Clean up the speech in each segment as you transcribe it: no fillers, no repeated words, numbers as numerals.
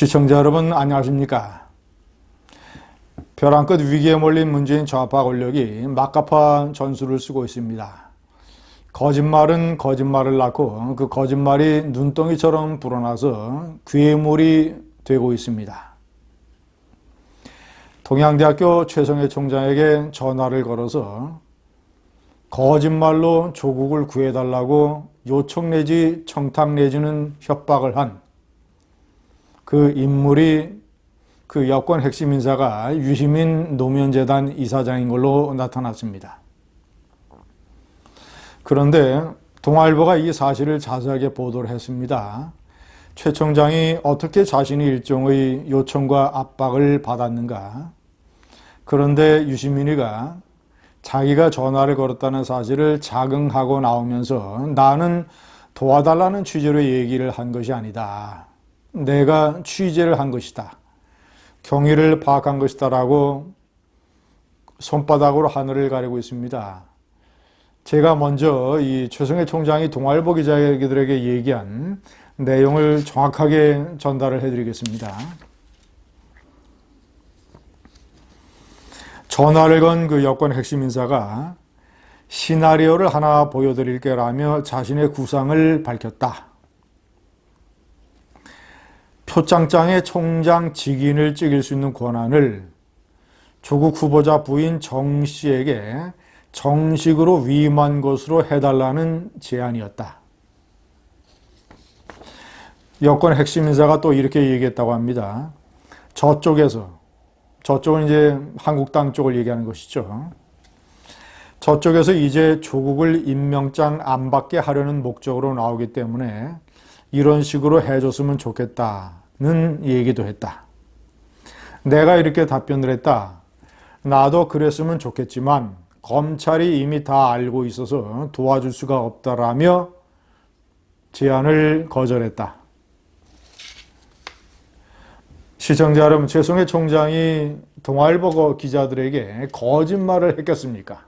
시청자 여러분 안녕하십니까? 벼랑 끝 위기에 몰린 문재인 좌파 권력이 막가파 전술을 쓰고 있습니다. 거짓말은 거짓말을 낳고 그 거짓말이 눈덩이처럼 불어나서 괴물이 되고 있습니다. 동양대학교 최성해 총장에게 전화를 걸어서 거짓말로 조국을 구해달라고 요청 내지 청탁 내지는 협박을 한 그 인물이 그 여권 핵심 인사가 유시민 노무현재단 이사장인 걸로 나타났습니다. 그런데 동아일보가 이 사실을 자세하게 보도를 했습니다. 최 총장이 어떻게 자신이 일종의 요청과 압박을 받았는가? 그런데 유시민이가 자기가 전화를 걸었다는 사실을 자긍하고 나오면서 나는 도와달라는 취지로 얘기를 한 것이 아니다. 내가 취재를 한 것이다. 경위를 파악한 것이다 라고 손바닥으로 하늘을 가리고 있습니다. 제가 먼저 이 최성해 총장이 동아일보 기자들에게 얘기한 내용을 정확하게 전달을 해드리겠습니다. 전화를 건 그 여권 핵심 인사가 시나리오를 하나 보여드릴게라며 자신의 구상을 밝혔다. 표창장에 총장 직인을 찍을 수 있는 권한을 조국 후보자 부인 정 씨에게 정식으로 위임한 것으로 해달라는 제안이었다. 여권 핵심 인사가 또 이렇게 얘기했다고 합니다. 저쪽은 이제 한국당 쪽을 얘기하는 것이죠. 저쪽에서 이제 조국을 임명장 안 받게 하려는 목적으로 나오기 때문에 이런 식으로 해줬으면 좋겠다는 얘기도 했다. 내가 이렇게 답변을 했다. 나도 그랬으면 좋겠지만 검찰이 이미 다 알고 있어서 도와줄 수가 없다라며 제안을 거절했다. 시청자 여러분, 최성해 총장이 동아일보 기자들에게 거짓말을 했겠습니까?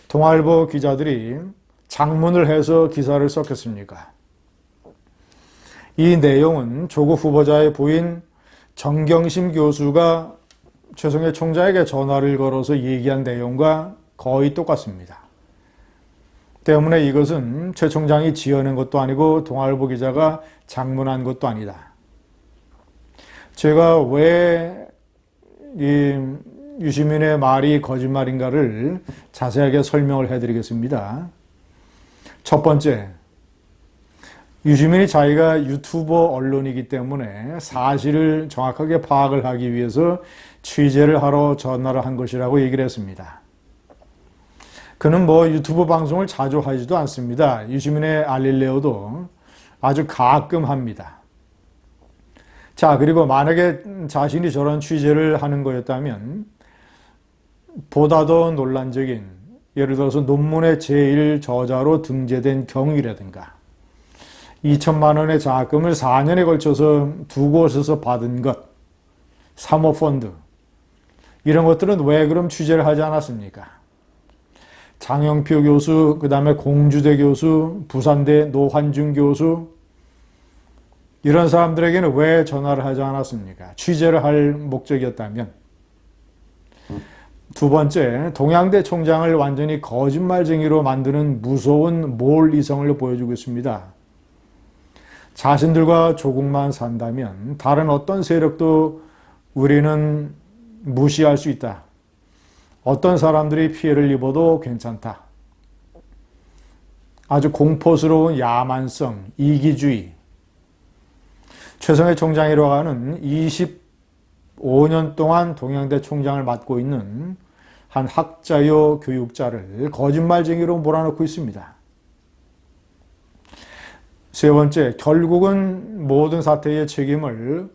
동아일보 기자들이 장문을 해서 기사를 썼겠습니까? 이 내용은 조국 후보자의 부인 정경심 교수가 최성해 총장에게 전화를 걸어서 얘기한 내용과 거의 똑같습니다. 때문에 이것은 최 총장이 지어낸 것도 아니고 동아일보 기자가 장문한 것도 아니다. 제가 왜 이 유시민의 말이 거짓말인가를 자세하게 설명을 해드리겠습니다. 첫 번째, 유시민이 자기가 유튜버 언론이기 때문에 사실을 정확하게 파악을 하기 위해서 취재를 하러 전화를 한 것이라고 얘기를 했습니다. 그는 유튜브 방송을 자주 하지도 않습니다. 유시민의 알릴레오도 아주 가끔 합니다. 자, 그리고 만약에 자신이 저런 취재를 하는 거였다면 보다 더 논란적인, 예를 들어서 논문의 제1저자로 등재된 경위라든가 2천만 원의 장학금을 4년에 걸쳐서 두 곳에서 받은 것, 사모펀드, 이런 것들은 왜 그럼 취재를 하지 않았습니까? 장영표 교수, 그 다음에 공주대 교수, 부산대 노환중 교수, 이런 사람들에게는 왜 전화를 하지 않았습니까? 취재를 할 목적이었다면. 두 번째, 동양대 총장을 완전히 거짓말쟁이로 만드는 무서운 몰이성을 보여주고 있습니다. 자신들과 조국만 산다면 다른 어떤 세력도 우리는 무시할 수 있다. 어떤 사람들이 피해를 입어도 괜찮다. 아주 공포스러운 야만성, 이기주의. 최성해 총장이라고 하는 25년 동안 동양대 총장을 맡고 있는 한 학자요 교육자를 거짓말쟁이로 몰아넣고 있습니다. 세 번째, 결국은 모든 사태의 책임을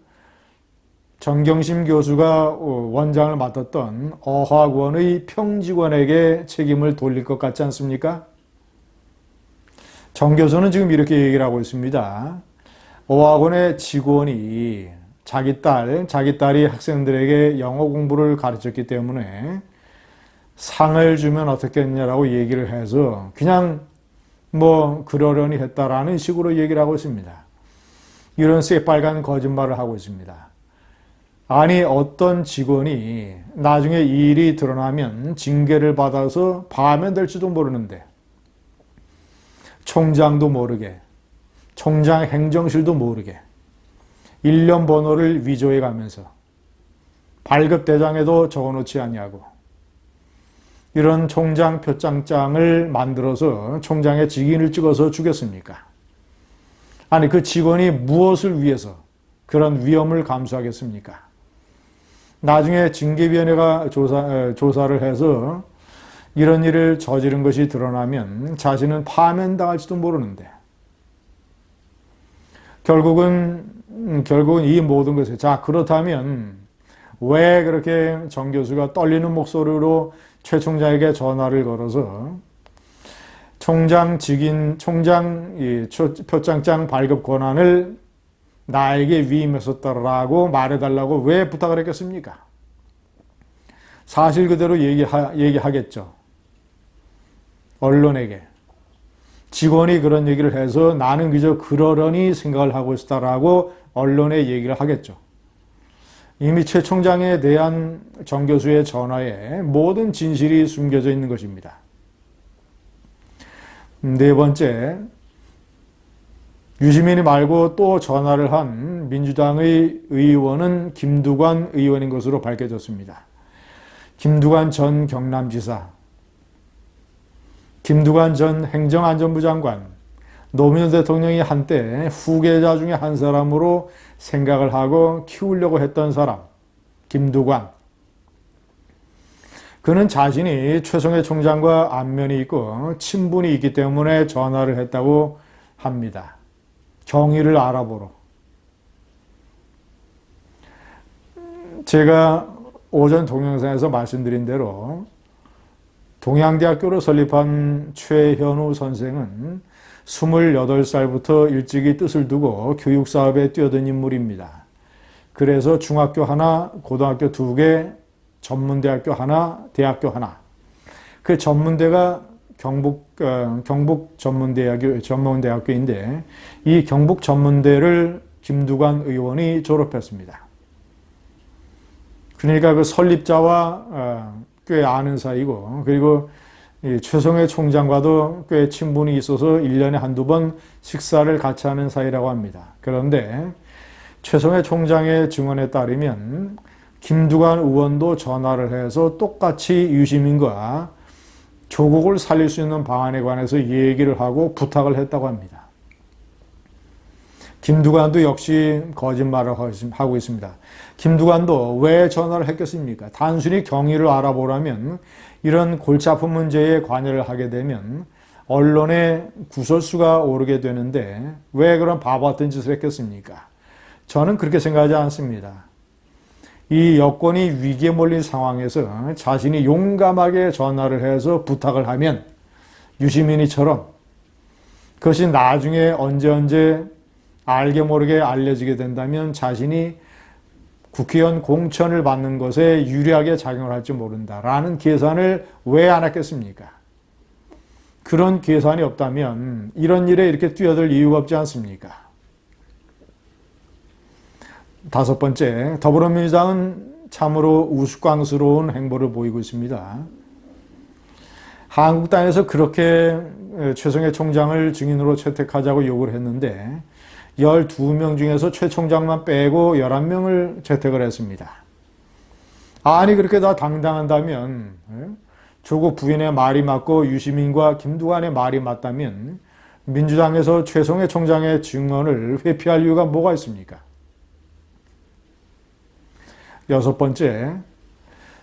정경심 교수가 원장을 맡았던 어학원의 평직원에게 책임을 돌릴 것 같지 않습니까? 정 교수는 지금 이렇게 얘기를 하고 있습니다. 어학원의 직원이 자기 딸이 학생들에게 영어 공부를 가르쳤기 때문에 상을 주면 어떻겠냐라고 얘기를 해서 그냥 그러려니 했다라는 식으로 얘기를 하고 있습니다. 이런 새빨간 거짓말을 하고 있습니다. 아니, 어떤 직원이 나중에 일이 드러나면 징계를 받아서 파면될지도 모르는데 총장도 모르게, 총장 행정실도 모르게 1년 번호를 위조해 가면서 발급대장에도 적어놓지 않냐고 이런 총장 표창장을 만들어서 총장의 직인을 찍어서 주겠습니까? 아니, 그 직원이 무엇을 위해서 그런 위험을 감수하겠습니까? 나중에 징계위원회가 조사를 해서 이런 일을 저지른 것이 드러나면 자신은 파면당할지도 모르는데 결국은 이 모든 것을, 자, 그렇다면 왜 그렇게 정 교수가 떨리는 목소리로 최 총장에게 전화를 걸어서 총장 표창장 발급 권한을 나에게 위임했었다라고 말해달라고 왜 부탁을 했겠습니까? 사실 그대로 얘기하겠죠. 언론에게. 직원이 그런 얘기를 해서 나는 그저 그러려니 생각을 하고 있었다라고 언론에 얘기를 하겠죠. 이미 최 총장에 대한 정 교수의 전화에 모든 진실이 숨겨져 있는 것입니다. 네 번째, 유시민이 말고 또 전화를 한 민주당의 의원은 김두관 의원인 것으로 밝혀졌습니다. 김두관 전 경남지사, 김두관 전 행정안전부 장관, 노무현 대통령이 한때 후계자 중에 한 사람으로 생각을 하고 키우려고 했던 사람, 김두관. 그는 자신이 최성해 총장과 안면이 있고 친분이 있기 때문에 전화를 했다고 합니다. 경위를 알아보러. 제가 오전 동영상에서 말씀드린 대로 동양대학교를 설립한 최현우 선생은 28살부터 일찍이 뜻을 두고 교육사업에 뛰어든 인물입니다. 그래서 중학교 하나, 고등학교 2개, 전문대학교 하나, 대학교 하나. 그 전문대가 경북 전문대학교인데 이 경북 전문대를 김두관 의원이 졸업했습니다. 그러니까 그 설립자와 꽤 아는 사이고, 그리고 최성해 총장과도 꽤 친분이 있어서 1년에 한두 번 식사를 같이 하는 사이라고 합니다. 그런데 최성해 총장의 증언에 따르면 김두관 의원도 전화를 해서 똑같이 유시민과 조국을 살릴 수 있는 방안에 관해서 얘기를 하고 부탁을 했다고 합니다. 김두관도 역시 거짓말을 하고 있습니다. 김두관도 왜 전화를 했겠습니까? 단순히 경위를 알아보라면 이런 골치 아픈 문제에 관여를 하게 되면 언론에 구설수가 오르게 되는데 왜 그런 바보 같은 짓을 했겠습니까? 저는 그렇게 생각하지 않습니다. 이 여건이 위기에 몰린 상황에서 자신이 용감하게 전화를 해서 부탁을 하면 유시민이처럼 그것이 나중에 언제 알게 모르게 알려지게 된다면 자신이 국회의원 공천을 받는 것에 유리하게 작용을 할지 모른다라는 계산을 왜 안 했겠습니까? 그런 계산이 없다면 이런 일에 이렇게 뛰어들 이유가 없지 않습니까? 다섯 번째, 더불어민주당은 참으로 우스꽝스러운 행보를 보이고 있습니다. 한국당에서 그렇게 최성해 총장을 증인으로 채택하자고 요구를 했는데 12명 중에서 최 총장만 빼고 11명을 채택을 했습니다. 아니, 그렇게 다 당당한다면, 조국 부인의 말이 맞고 유시민과 김두관의 말이 맞다면 민주당에서 최성해 총장의 증언을 회피할 이유가 뭐가 있습니까? 여섯 번째,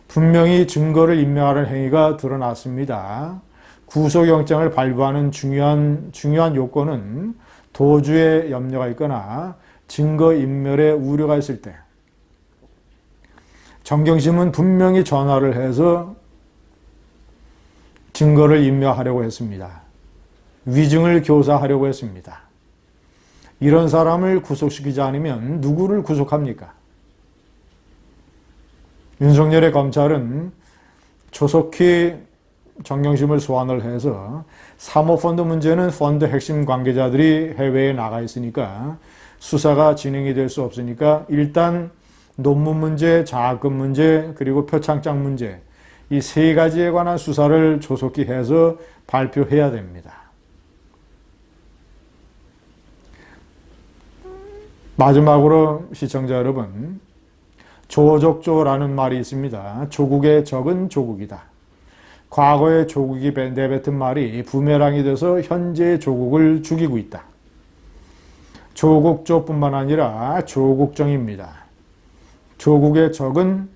분명히 증거를 인멸하는 행위가 드러났습니다. 구속영장을 발부하는 중요한 요건은 도주의 염려가 있거나 증거인멸의 우려가 있을 때, 정경심은 분명히 전화를 해서 증거를 인멸하려고 했습니다. 위증을 교사하려고 했습니다. 이런 사람을 구속시키지 않으면 누구를 구속합니까? 윤석열의 검찰은 조속히 정경심을 소환을 해서 사모펀드 문제는 펀드 핵심 관계자들이 해외에 나가 있으니까 수사가 진행이 될 수 없으니까 일단 논문 문제, 장학금 문제, 그리고 표창장 문제 이 세 가지에 관한 수사를 조속히 해서 발표해야 됩니다. 마지막으로 시청자 여러분, 조족조라는 말이 있습니다. 조국의 적은 조국이다. 과거의 조국이 내뱉은 말이 부메랑이 돼서 현재의 조국을 죽이고 있다. 조국조뿐만 아니라 조국정입니다. 조국의 적은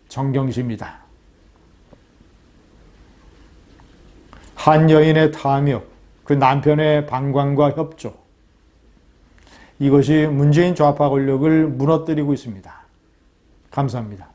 정경심이다. 한 여인의 탐욕, 그 남편의 방관과 협조, 이것이 문재인 좌파 권력을 무너뜨리고 있습니다. 감사합니다.